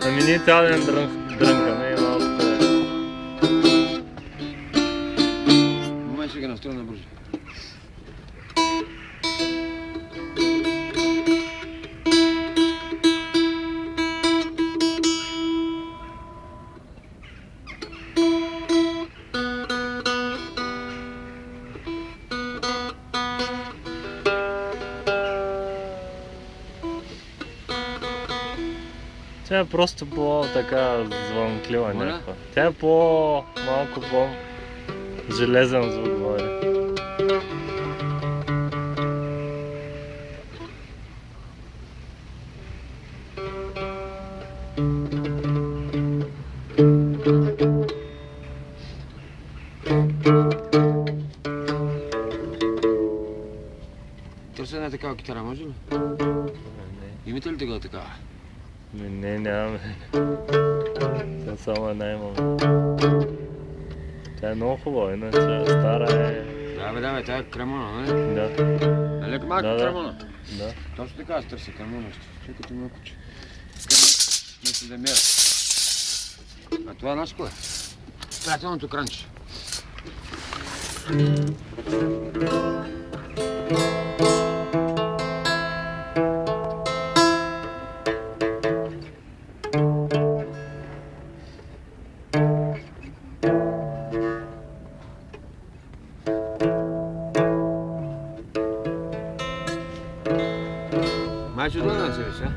Ами ние цял ден дрънкаме и малко е. Момент ще ги настроя на бързо. Тя е просто по-така звънклива Моля? някаква. Тя е малко по-железен звук говори. Търся една такава китара, може ли? Имате ли такава такава? Не, нямаме. Тя само една имаме. Тя е много хубава, иначе стара е... Да, тя е кремона, не? Да. Нали малко Да. кремона? Да. Точно така аз търся кремона. Чекайте малко, че... Мисля да мера. А това наш кое? Спрятелното кранче. Майче, да се вися.